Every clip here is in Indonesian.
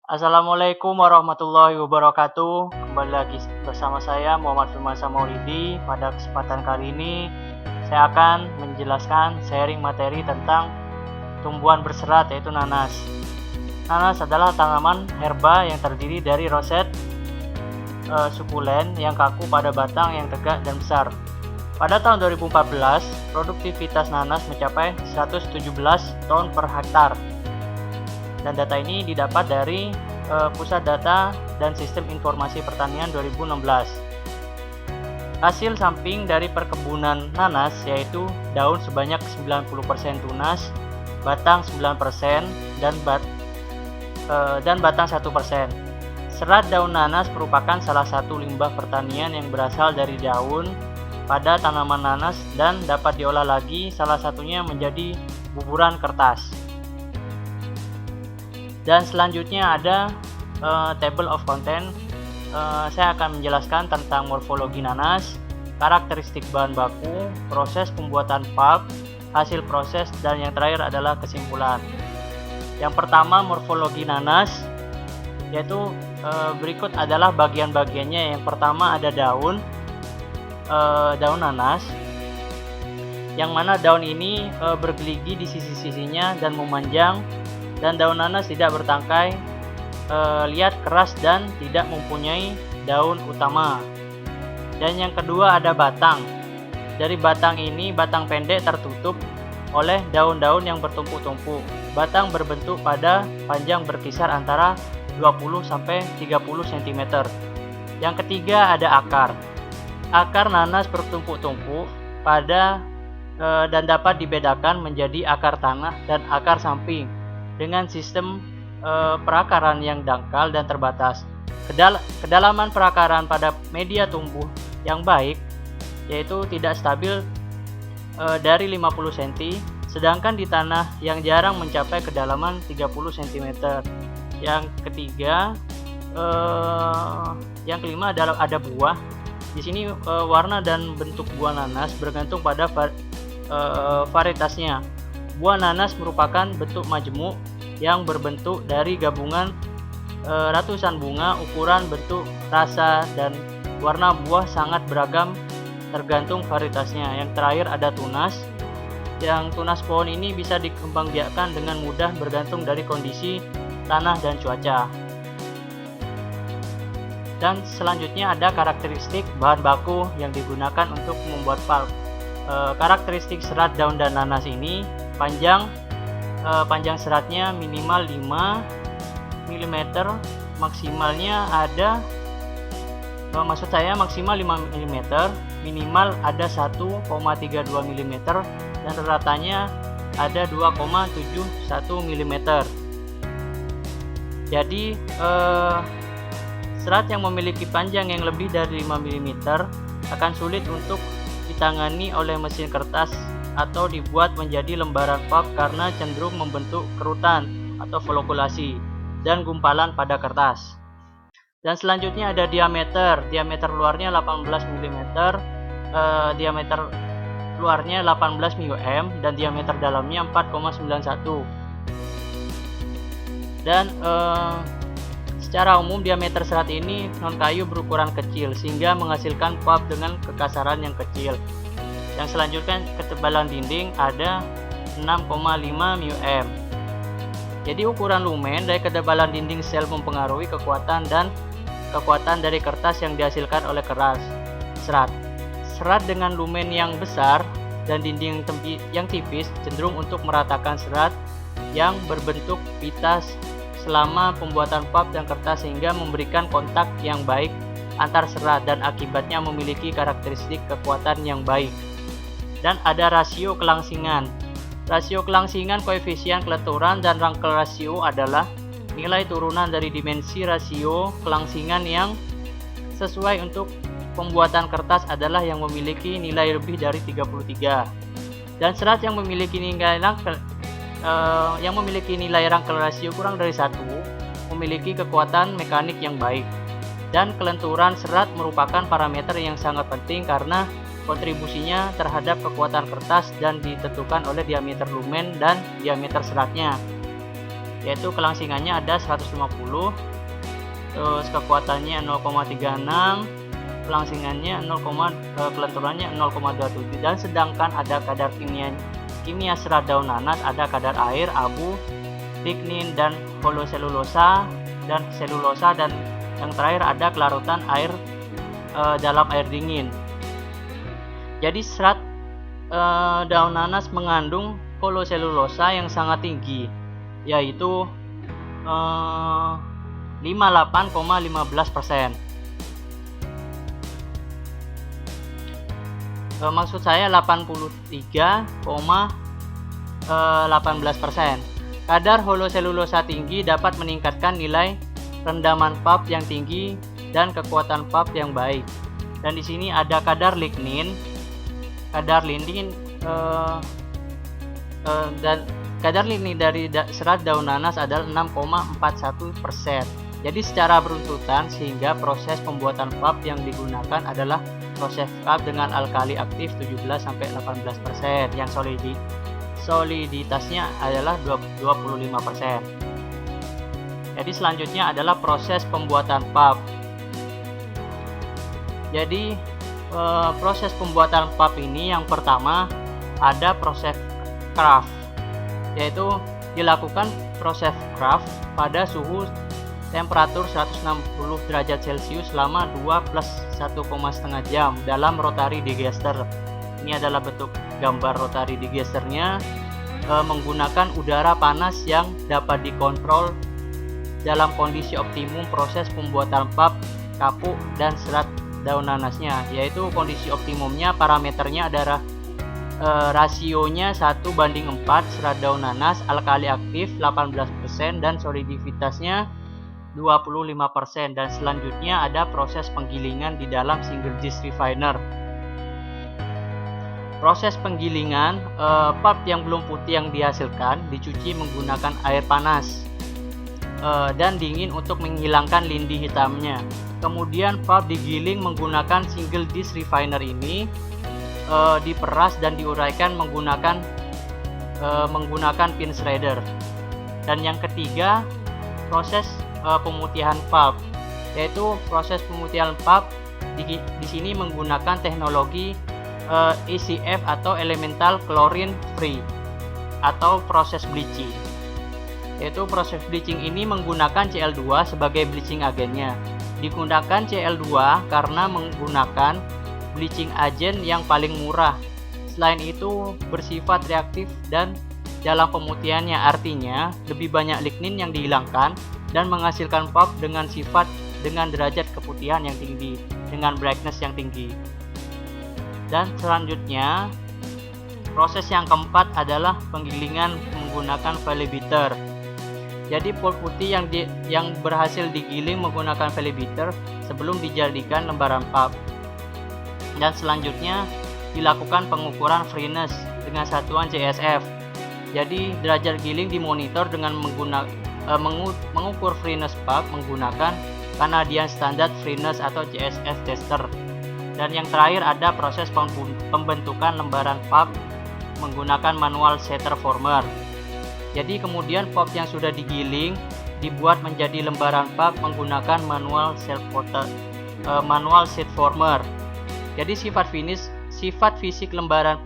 Assalamualaikum warahmatullahi wabarakatuh. Kembali lagi bersama saya Muhammad Firmansyah Maulidi. Pada kesempatan kali ini saya akan menjelaskan sharing materi tentang tumbuhan berserat yaitu nanas. Nanas adalah tanaman herba yang terdiri dari roset sukulen yang kaku pada batang yang tegak dan besar. Pada tahun 2014, produktivitas nanas mencapai 117 ton per hektar. Dan data ini didapat dari Pusat Data dan Sistem Informasi Pertanian 2016. Hasil samping dari perkebunan nanas yaitu daun sebanyak 90% tunas, batang 9% dan batang 1%. Serat daun nanas merupakan salah satu limbah pertanian yang berasal dari daun pada tanaman nanas dan dapat diolah lagi, salah satunya menjadi buburan kertas. Dan selanjutnya ada table of content. Saya akan menjelaskan tentang morfologi nanas, karakteristik bahan baku, proses pembuatan pulp, hasil proses, dan yang terakhir adalah kesimpulan. Yang pertama, morfologi nanas, yaitu berikut adalah bagian-bagiannya. Yang pertama ada daun nanas, yang mana daun ini bergeligi di sisi-sisinya dan memanjang, dan daun nanas tidak bertangkai, liat, keras, dan tidak mempunyai daun utama. Dan yang kedua ada batang. Dari batang ini, batang pendek tertutup oleh daun-daun yang bertumpuk-tumpuk. Batang berbentuk pada panjang berkisar antara 20-30 cm. Yang ketiga ada akar. Akar nanas bertumpuk-tumpuk pada dan dapat dibedakan menjadi akar tanah dan akar samping dengan sistem perakaran yang dangkal dan terbatas. Kedalaman perakaran pada media tumbuh yang baik yaitu tidak stabil dari 50 cm, sedangkan di tanah yang jarang mencapai kedalaman 30 cm. Yang kelima adalah ada buah. Di sini warna dan bentuk buah nanas bergantung pada varietasnya. Buah nanas merupakan bentuk majemuk yang berbentuk dari gabungan ratusan bunga. Ukuran, bentuk, rasa, dan warna buah sangat beragam tergantung varietasnya. Yang terakhir ada tunas. Yang tunas pohon ini bisa dikembangbiakkan dengan mudah bergantung dari kondisi tanah dan cuaca. Dan selanjutnya ada karakteristik bahan baku yang digunakan untuk membuat pulp. Karakteristik serat daun dan nanas ini panjang seratnya minimal 5 mm, maksimalnya ada maksimal 5 mm, minimal ada 1,32 mm, dan ratanya ada 2,71 mm. Jadi serat yang memiliki panjang yang lebih dari 5 mm akan sulit untuk ditangani oleh mesin kertas atau dibuat menjadi lembaran pulp karena cenderung membentuk kerutan atau folikulasi dan gumpalan pada kertas. Dan selanjutnya ada diameter. Diameter luarnya 18 mm, diameter luarnya 18 mm, dan diameter dalamnya 4,91. Dan secara umum diameter serat ini non kayu berukuran kecil sehingga menghasilkan pulp dengan kekasaran yang kecil. Yang selanjutnya ketebalan dinding ada 6,5 mm. Jadi ukuran lumen dari ketebalan dinding sel mempengaruhi kekuatan dari kertas yang dihasilkan oleh serat. Serat dengan lumen yang besar dan dinding yang tipis cenderung untuk meratakan serat yang berbentuk pita selama pembuatan pulp dan kertas sehingga memberikan kontak yang baik antar serat dan akibatnya memiliki karakteristik kekuatan yang baik. Dan ada rasio kelangsingan. Rasio kelangsingan, koefisien kelenturan, dan rangkel rasio adalah nilai turunan dari dimensi rasio kelangsingan yang sesuai untuk pembuatan kertas adalah yang memiliki nilai lebih dari 33. Dan serat yang memiliki nilai rangkel rasio kurang dari 1 memiliki kekuatan mekanik yang baik. Dan kelenturan serat merupakan parameter yang sangat penting karena kontribusinya terhadap kekuatan kertas dan ditentukan oleh diameter lumen dan diameter seratnya. yaitu kelangsingannya ada 150, terus kekuatannya 0,36, kelangsingannya kelenturannya 0,27, dan sedangkan ada kadar kimia serat daun nanas, ada kadar air, abu, lignin, dan holoselulosa dan selulosa, dan yang terakhir ada kelarutan air dalam air dingin. Jadi serat daun nanas mengandung holoselulosa yang sangat tinggi, yaitu 58,15%. Maksud saya 83,18%. Kadar holoselulosa tinggi dapat meningkatkan nilai rendaman pulp yang tinggi dan kekuatan pulp yang baik. Dan di sini ada kadar lignin. Kadar lignin dan kadar lignin dari serat daun nanas adalah 6,41%. Jadi secara beruntutan, sehingga proses pembuatan pulp yang digunakan adalah proses pulp dengan alkali aktif 17-18%, yang soliditasnya adalah 25%. Jadi selanjutnya adalah proses pembuatan pulp. Jadi proses pembuatan pulp ini yang pertama ada proses craft, yaitu dilakukan proses craft pada suhu temperatur 160 derajat Celcius selama 2 plus 1,5 jam dalam rotary digester. Ini adalah bentuk gambar rotary digesternya, menggunakan udara panas yang dapat dikontrol dalam kondisi optimum proses pembuatan pulp, kapuk, dan serat daun nanasnya, yaitu kondisi optimumnya parameternya adalah rasionya 1:4 serat daun nanas, alkali aktif 18%, dan soliditasnya 25%. Dan selanjutnya ada proses penggilingan di dalam single dish refiner. Proses penggilingan, pulp yang belum putih yang dihasilkan dicuci menggunakan air panas dan dingin untuk menghilangkan lindi hitamnya. Kemudian pulp digiling menggunakan single dish refiner ini, diperas dan diuraikan menggunakan pin shredder. Dan yang ketiga, proses pemutihan pulp, yaitu proses pemutihan pulp di sini menggunakan teknologi ECF atau elemental chlorine free, atau proses bleaching. Yaitu proses bleaching ini menggunakan Cl2 sebagai bleaching agennya. Digunakan Cl2 karena menggunakan bleaching agent yang paling murah. Selain itu bersifat reaktif dan dalam pemutihannya, artinya lebih banyak lignin yang dihilangkan dan menghasilkan pulp dengan derajat keputihan yang tinggi, dengan brightness yang tinggi. Dan selanjutnya proses yang keempat adalah penggilingan menggunakan valley beater. Jadi pulp putih yang berhasil digiling menggunakan valley beater sebelum dijadikan lembaran pulp. Dan selanjutnya dilakukan pengukuran freeness dengan satuan CSF. Jadi derajat giling dimonitor dengan mengukur freeness pulp menggunakan Canadian Standard Freeness atau CSF tester. Dan yang terakhir ada proses pembentukan lembaran pulp menggunakan manual setter former. Jadi kemudian pulp yang sudah digiling dibuat menjadi lembaran pulp menggunakan manual sheet former. Jadi sifat fisik lembaran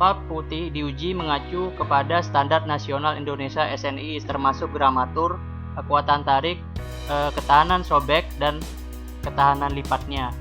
pulp putih diuji mengacu kepada standar nasional Indonesia SNI, termasuk gramatur, kekuatan tarik, ketahanan sobek, dan ketahanan lipatnya.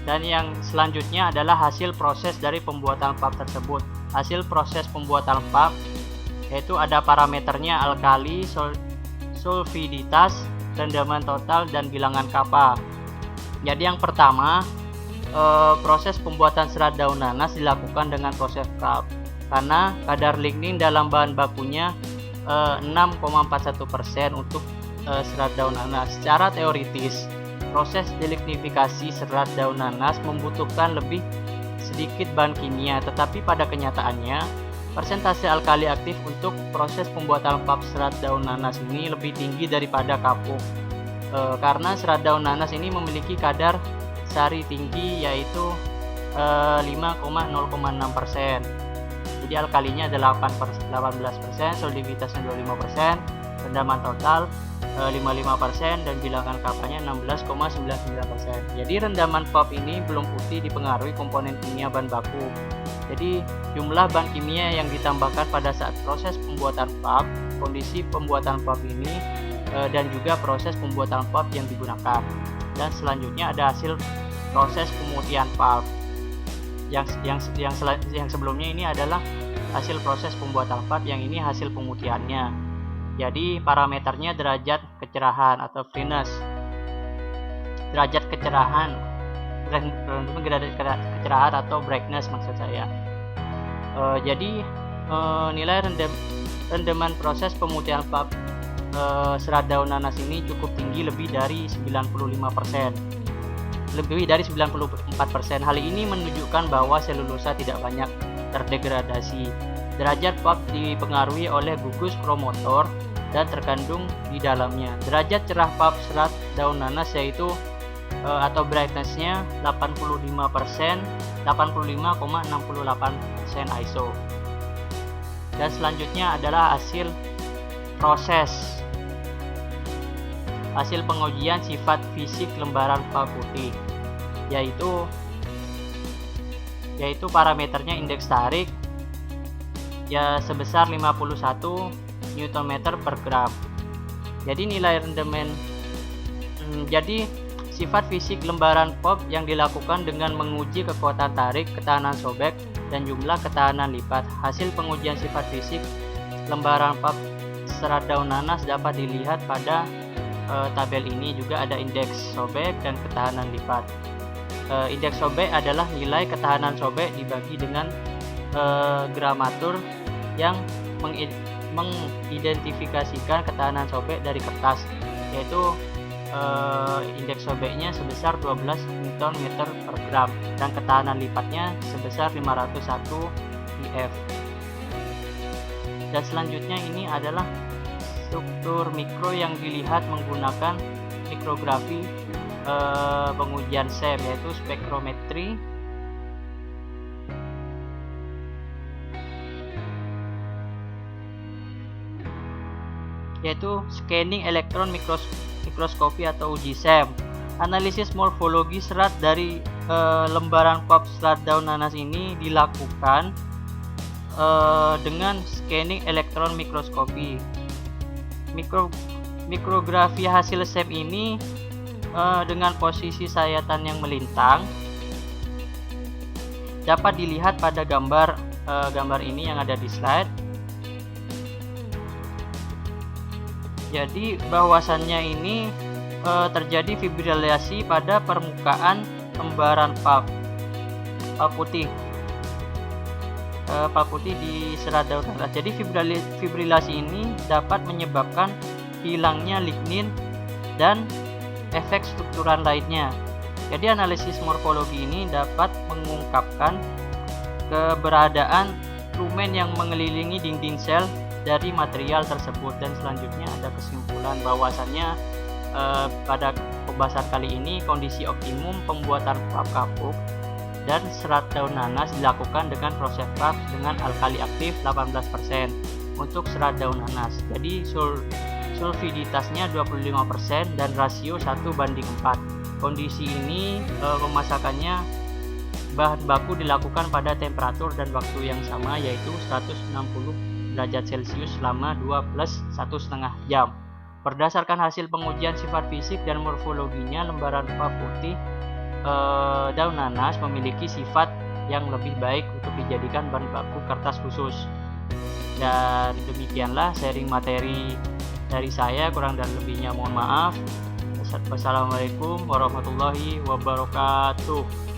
Dan yang selanjutnya adalah hasil proses dari pembuatan pulp tersebut. Hasil proses pembuatan pulp yaitu ada parameternya alkali, sulfiditas, rendaman total, dan bilangan kappa. Jadi yang pertama, proses pembuatan serat daun nanas dilakukan dengan proses pulp karena kadar lignin dalam bahan bakunya 6,41% untuk serat daun nanas. Secara teoritis, proses delignifikasi serat daun nanas membutuhkan lebih sedikit bahan kimia, tetapi pada kenyataannya persentase alkali aktif untuk proses pembuatan pulp serat daun nanas ini lebih tinggi daripada kapuk, karena serat daun nanas ini memiliki kadar sari tinggi, yaitu 5,06%. Jadi alkalinya ada 18%, solidititasnya 25%, rendaman total 55% dan bilangan kapanya 16,99%. Jadi rendaman pulp ini belum putih dipengaruhi komponen kimia bahan baku. Jadi jumlah bahan kimia yang ditambahkan pada saat proses pembuatan pulp, kondisi pembuatan pulp ini, dan juga proses pembuatan pulp yang digunakan. Dan selanjutnya ada hasil proses pemutihan pulp. Yang sebelumnya ini adalah hasil proses pembuatan pulp, yang ini hasil pemutihannya. Jadi parameternya derajat kecerahan atau freeness. Derajat kecerahan atau brightness maksud saya. Jadi nilai rendaman proses pemutihan pulp serat daun nanas ini cukup tinggi, lebih dari 95%. Lebih dari 94%. Hal ini menunjukkan bahwa selulosa tidak banyak terdegradasi. Derajat pulp dipengaruhi oleh gugus promotor dan terkandung di dalamnya. Derajat cerah pulp serat daun nanas yaitu atau brightness-nya 85%, 85,68% ISO. Dan selanjutnya adalah hasil proses. Hasil pengujian sifat fisik lembaran pulp putih, yaitu parameternya indeks tarik ya sebesar 51 Nm per gram. Jadi nilai rendaman jadi sifat fisik lembaran pulp yang dilakukan dengan menguji kekuatan tarik, ketahanan sobek, dan jumlah ketahanan lipat. Hasil pengujian sifat fisik lembaran pulp serat daun nanas dapat dilihat pada tabel ini. Juga ada indeks sobek dan ketahanan lipat. Indeks sobek adalah nilai ketahanan sobek dibagi dengan gramatur yang mengidentifikasikan ketahanan sobek dari kertas, yaitu indeks sobeknya sebesar 12 Nm per gram dan ketahanan lipatnya sebesar 501 IF. Dan selanjutnya ini adalah struktur mikro yang dilihat menggunakan mikrografi pengujian SEM, yaitu spektrometri, yaitu scanning elektron mikroskopi atau uji SEM. Analisis morfologi serat dari lembaran pulp serat daun nanas ini dilakukan dengan scanning elektron mikroskopi. Mikrografi hasil SEM ini dengan posisi sayatan yang melintang dapat dilihat pada gambar ini yang ada di slide. Jadi bahwasannya ini terjadi fibrilasi pada permukaan lembaran pulp putih di serat daun nanas. Jadi fibrilasi ini dapat menyebabkan hilangnya lignin dan efek struktural lainnya. Jadi analisis morfologi ini dapat mengungkapkan keberadaan lumen yang mengelilingi dinding sel dari material tersebut. Dan selanjutnya ada kesimpulan bahwasannya pada pembahasan kali ini kondisi optimum pembuatan pulp kapuk dan serat daun nanas dilakukan dengan proses pulp dengan alkali aktif 18% untuk serat daun nanas. Jadi sulfiditasnya 25% dan rasio 1:4. Kondisi ini pemasakannya bahan baku dilakukan pada temperatur dan waktu yang sama, yaitu 160 derajat Celcius selama 2 plus 1,5 jam. Berdasarkan hasil pengujian sifat fisik dan morfologinya, lembaran pulp putih daun nanas memiliki sifat yang lebih baik untuk dijadikan bahan baku kertas khusus. Dan demikianlah sharing materi dari saya, kurang dan lebihnya mohon maaf. Wassalamualaikum warahmatullahi wabarakatuh.